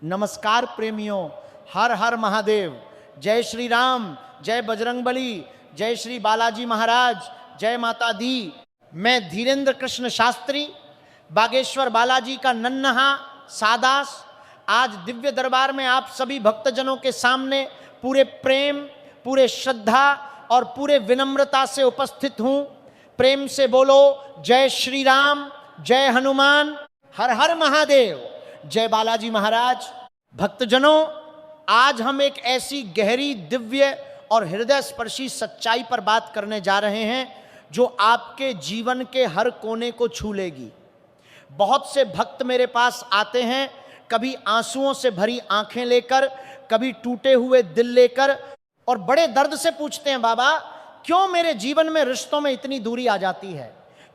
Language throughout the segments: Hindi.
नमस्कार प्रेमियों, हर हर महादेव। जय श्री राम, जय बजरंगबली, जय श्री बालाजी महाराज, जय माता दी। मैं धीरेन्द्र कृष्ण शास्त्री, बागेश्वर बालाजी का नन्हा सादास, आज दिव्य दरबार में आप सभी भक्तजनों के सामने पूरे प्रेम, पूरे श्रद्धा और पूरे विनम्रता से उपस्थित हूं। प्रेम से बोलो जय श्री राम, जय हनुमान, हर हर महादेव, जय बालाजी महाराज। भक्तजनों, आज हम एक ऐसी गहरी, दिव्य और हृदय स्पर्शी सच्चाई पर बात करने जा रहे हैं जो आपके जीवन के हर कोने को छू लेगी। बहुत से भक्त मेरे पास आते हैं, कभी आंसुओं से भरी आंखें लेकर, कभी टूटे हुए दिल लेकर, और बड़े दर्द से पूछते हैं, बाबा क्यों मेरे जीवन में रिश्तों में इतनी दूरी आ जाती है?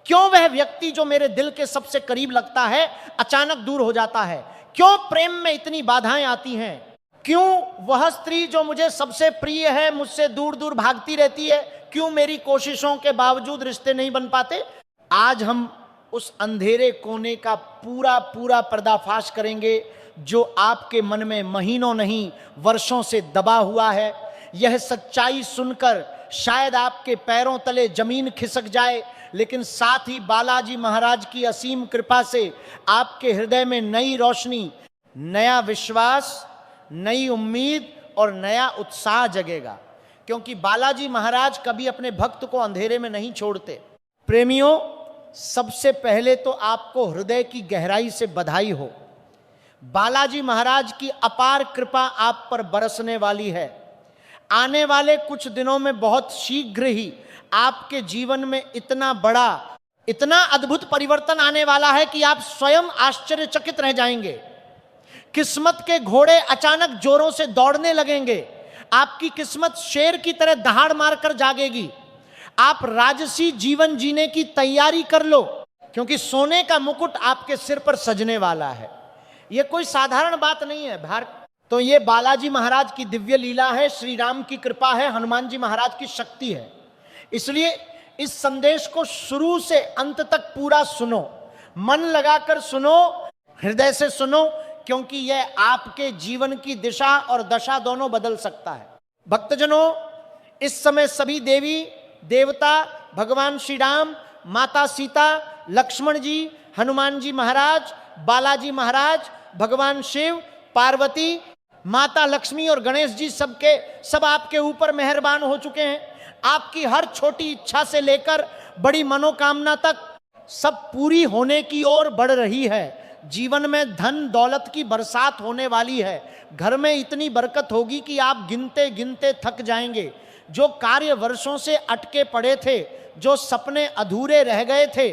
क्यों वह व्यक्ति जो मेरे दिल के सबसे करीब लगता है अचानक दूर हो जाता है? क्यों प्रेम में इतनी बाधाएं आती हैं? क्यों वह स्त्री जो मुझे सबसे प्रिय है मुझसे दूर दूर भागती रहती है? क्यों मेरी कोशिशों के बावजूद रिश्ते नहीं बन पाते? आज हम उस अंधेरे कोने का पूरा पूरा पर्दाफाश करेंगे जो आपके मन में महीनों नहीं वर्षों से दबा हुआ है। यह सच्चाई सुनकर शायद आपके पैरों तले जमीन खिसक जाए, लेकिन साथ ही बालाजी महाराज की असीम कृपा से आपके हृदय में नई रोशनी, नया विश्वास, नई उम्मीद और नया उत्साह जगेगा, क्योंकि बालाजी महाराज कभी अपने भक्त को अंधेरे में नहीं छोड़ते। प्रेमियों, सबसे पहले तो आपको हृदय की गहराई से बधाई हो। बालाजी महाराज की अपार कृपा आप पर बरसने वाली है। आने वाले कुछ दिनों में बहुत शीघ्र ही आपके जीवन में इतना बड़ा, इतना अद्भुत परिवर्तन आने वाला है कि आप स्वयं आश्चर्यचकित रह जाएंगे। किस्मत के घोड़े अचानक जोरों से दौड़ने लगेंगे। आपकी किस्मत शेर की तरह दहाड़ मारकर जागेगी। आप राजसी जीवन जीने की तैयारी कर लो, क्योंकि सोने का मुकुट आपके सिर पर सजने वाला है। यह कोई साधारण बात नहीं है। तो ये बालाजी महाराज की दिव्य लीला है, श्री राम की कृपा है, हनुमान जी महाराज की शक्ति है। इसलिए इस संदेश को शुरू से अंत तक पूरा सुनो, मन लगाकर सुनो, हृदय से सुनो, क्योंकि यह आपके जीवन की दिशा और दशा दोनों बदल सकता है। भक्तजनों, इस समय सभी देवी देवता, भगवान श्री राम, माता सीता, लक्ष्मण जी, हनुमान जी महाराज, बालाजी महाराज, भगवान शिव, पार्वती, माता लक्ष्मी और गणेश जी सब आपके ऊपर मेहरबान हो चुके हैं। आपकी हर छोटी इच्छा से लेकर बड़ी मनोकामना तक सब पूरी होने की ओर बढ़ रही है। जीवन में धन दौलत की बरसात होने वाली है। घर में इतनी बरकत होगी कि आप गिनते गिनते थक जाएंगे। जो कार्य वर्षों से अटके पड़े थे, जो सपने अधूरे रह गए थे,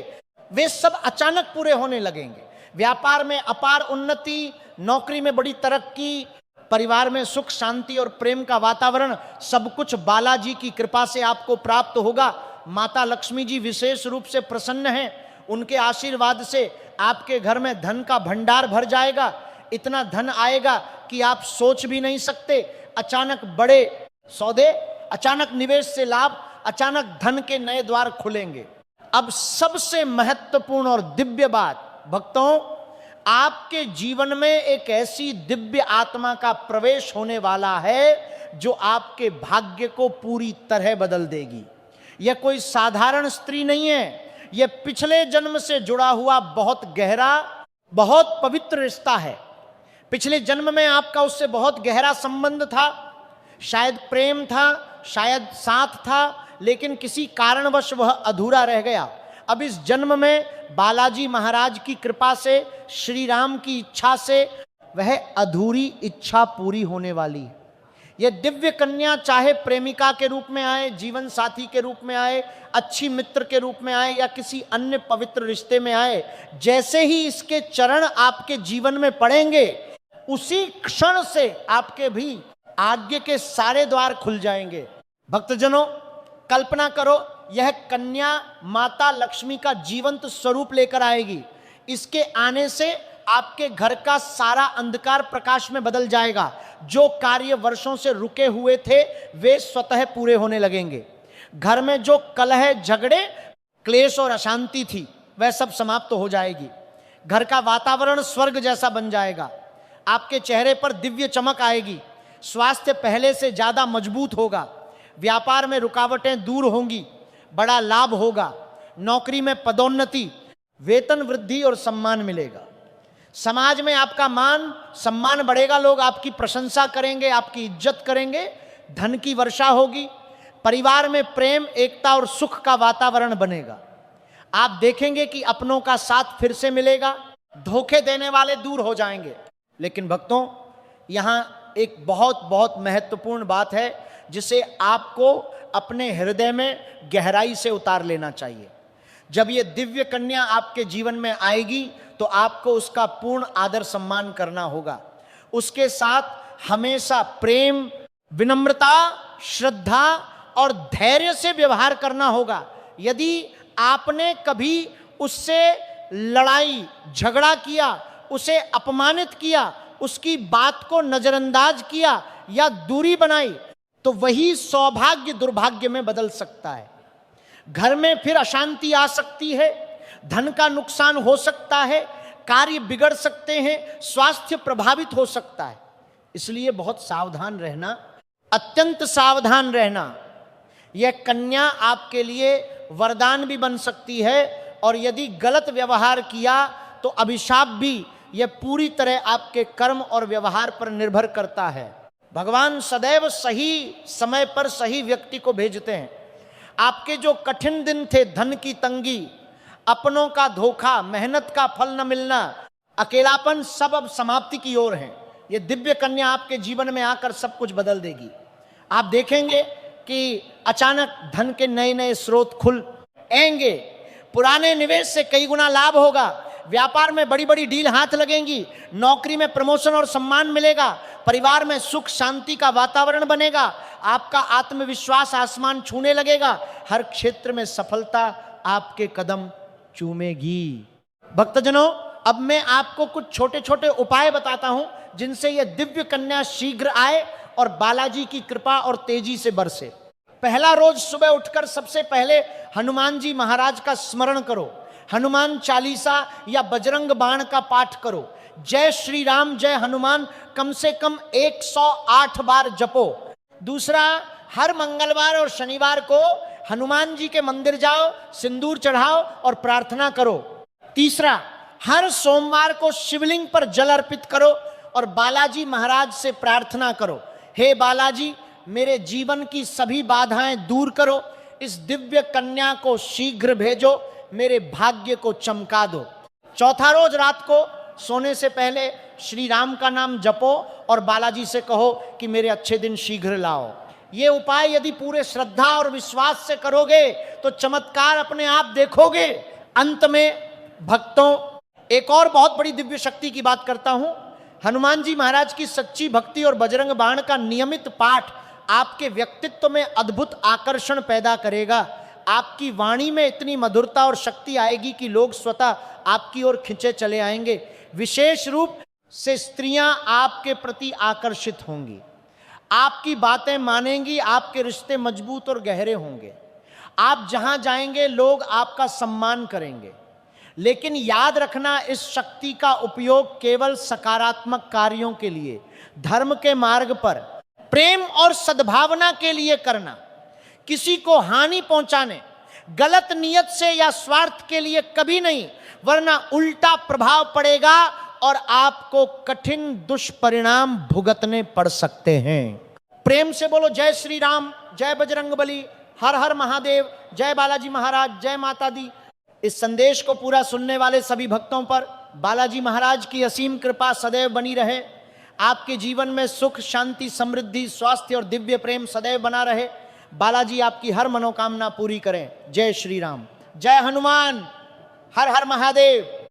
वे सब अचानक पूरे होने लगेंगे। व्यापार में अपार उन्नति, नौकरी में बड़ी तरक्की, परिवार में सुख शांति और प्रेम का वातावरण, सब कुछ बालाजी की कृपा से आपको प्राप्त होगा। माता लक्ष्मी जी विशेष रूप से प्रसन्न हैं। उनके आशीर्वाद से आपके घर में धन का भंडार भर जाएगा। इतना धन आएगा कि आप सोच भी नहीं सकते। अचानक बड़े सौदे, अचानक निवेश से लाभ, अचानक धन के नए द्वार खुलेंगे। अब सबसे महत्वपूर्ण और दिव्य बात, भक्तों, आपके जीवन में एक ऐसी दिव्य आत्मा का प्रवेश होने वाला है जो आपके भाग्य को पूरी तरह बदल देगी। यह कोई साधारण स्त्री नहीं है। यह पिछले जन्म से जुड़ा हुआ बहुत गहरा, बहुत पवित्र रिश्ता है। पिछले जन्म में आपका उससे बहुत गहरा संबंध था। शायद प्रेम था, शायद साथ था, लेकिन किसी कारणवश वह अधूरा रह गया। अब इस जन्म में बालाजी महाराज की कृपा से, श्री राम की इच्छा से वह अधूरी इच्छा पूरी होने वाली है। यह दिव्य कन्या चाहे प्रेमिका के रूप में आए, जीवन साथी के रूप में आए, अच्छी मित्र के रूप में आए, या किसी अन्य पवित्र रिश्ते में आए, जैसे ही इसके चरण आपके जीवन में पड़ेंगे, उसी क्षण से आपके भी आगे के सारे द्वार खुल जाएंगे। भक्तजनों, कल्पना करो, यह कन्या माता लक्ष्मी का जीवंत स्वरूप लेकर आएगी। इसके आने से आपके घर का सारा अंधकार प्रकाश में बदल जाएगा। जो कार्य वर्षों से रुके हुए थे वे स्वतः पूरे होने लगेंगे। घर में जो कलह, झगड़े, क्लेश और अशांति थी वह सब समाप्त हो जाएगी। घर का वातावरण स्वर्ग जैसा बन जाएगा। आपके चेहरे पर दिव्य चमक आएगी, स्वास्थ्य पहले से ज़्यादा मजबूत होगा, व्यापार में रुकावटें दूर होंगी, बड़ा लाभ होगा, नौकरी में पदोन्नति, वेतन वृद्धि और सम्मान मिलेगा, समाज में आपका मान सम्मान बढ़ेगा, लोग आपकी प्रशंसा करेंगे, आपकी इज्जत करेंगे, धन की वर्षा होगी, परिवार में प्रेम, एकता और सुख का वातावरण बनेगा। आप देखेंगे कि अपनों का साथ फिर से मिलेगा, धोखे देने वाले दूर हो जाएंगे। लेकिन भक्तों, यहाँ एक बहुत बहुत महत्वपूर्ण बात है जिसे आपको अपने हृदय में गहराई से उतार लेना चाहिए। जब ये दिव्य कन्या आपके जीवन में आएगी तो आपको उसका पूर्ण आदर सम्मान करना होगा, उसके साथ हमेशा प्रेम, विनम्रता, श्रद्धा और धैर्य से व्यवहार करना होगा। यदि आपने कभी उससे लड़ाई झगड़ा किया, उसे अपमानित किया, उसकी बात को नजरअंदाज किया या दूरी बनाई, तो वही सौभाग्य दुर्भाग्य में बदल सकता है। घर में फिर अशांति आ सकती है, धन का नुकसान हो सकता है, कार्य बिगड़ सकते हैं, स्वास्थ्य प्रभावित हो सकता है। इसलिए बहुत सावधान रहना, अत्यंत सावधान रहना। यह कन्या आपके लिए वरदान भी बन सकती है और यदि गलत व्यवहार किया तो अभिशाप भी। यह पूरी तरह आपके कर्म और व्यवहार पर निर्भर करता है। भगवान सदैव सही समय पर सही व्यक्ति को भेजते हैं। आपके जो कठिन दिन थे, धन की तंगी, अपनों का धोखा, मेहनत का फल न मिलना, अकेलापन, सब अब समाप्ति की ओर हैं। ये दिव्य कन्या आपके जीवन में आकर सब कुछ बदल देगी। आप देखेंगे कि अचानक धन के नए नए स्रोत खुल आएंगे, पुराने निवेश से कई गुना लाभ होगा, व्यापार में बड़ी बड़ी डील हाथ लगेंगी, नौकरी में प्रमोशन और सम्मान मिलेगा, परिवार में सुख शांति का वातावरण बनेगा, आपका आत्मविश्वास आसमान छूने लगेगा, हर क्षेत्र में सफलता आपके कदम चूमेगी। भक्तजनों, अब मैं आपको कुछ छोटे छोटे उपाय बताता हूं जिनसे यह दिव्य कन्या शीघ्र आए और बालाजी की कृपा और तेजी से बरसे। पहला, रोज सुबह उठकर सबसे पहले हनुमान जी महाराज का स्मरण करो, हनुमान चालीसा या बजरंग बाण का पाठ करो, जय श्री राम जय हनुमान कम से कम 108 बार जपो। दूसरा, हर मंगलवार और शनिवार को हनुमान जी के मंदिर जाओ, सिंदूर चढ़ाओ और प्रार्थना करो। तीसरा, हर सोमवार को शिवलिंग पर जल अर्पित करो और बालाजी महाराज से प्रार्थना करो, हे बालाजी मेरे जीवन की सभी बाधाएं दूर करो, इस दिव्य कन्या को शीघ्र भेजो, मेरे भाग्य को चमका दो। चौथा, रोज रात को सोने से पहले श्री राम का नाम जपो और बालाजी से कहो कि मेरे अच्छे दिन शीघ्र लाओ। ये उपाय यदि पूरे श्रद्धा और विश्वास से करोगे तो चमत्कार अपने आप देखोगे। अंत में भक्तों, एक और बहुत बड़ी दिव्य शक्ति की बात करता हूं। हनुमान जी महाराज की सच्ची भक्ति और बजरंग बाण का नियमित पाठ आपके व्यक्तित्व में अद्भुत आकर्षण पैदा करेगा। आपकी वाणी में इतनी मधुरता और शक्ति आएगी कि लोग स्वतः आपकी ओर खिंचे चले आएंगे। विशेष रूप से स्त्रियां आपके प्रति आकर्षित होंगी, आपकी बातें मानेंगी, आपके रिश्ते मजबूत और गहरे होंगे। आप जहां जाएंगे लोग आपका सम्मान करेंगे। लेकिन याद रखना, इस शक्ति का उपयोग केवल सकारात्मक कार्यों के लिए, धर्म के मार्ग पर, प्रेम और सद्भावना के लिए करना, किसी को हानि पहुंचाने, गलत नियत से या स्वार्थ के लिए कभी नहीं, वरना उल्टा प्रभाव पड़ेगा और आपको कठिन दुष्परिणाम भुगतने पड़ सकते हैं। प्रेम से बोलो जय श्री राम, जय बजरंगबली, हर हर महादेव, जय बालाजी महाराज, जय माता दी। इस संदेश को पूरा सुनने वाले सभी भक्तों पर बालाजी महाराज की असीम कृपा सदैव बनी रहे। आपके जीवन में सुख शांति समृद्धि स्वास्थ्य और दिव्य प्रेम सदैव बना रहे। बालाजी आपकी हर मनोकामना पूरी करें। जय श्री राम, जय हनुमान, हर हर महादेव।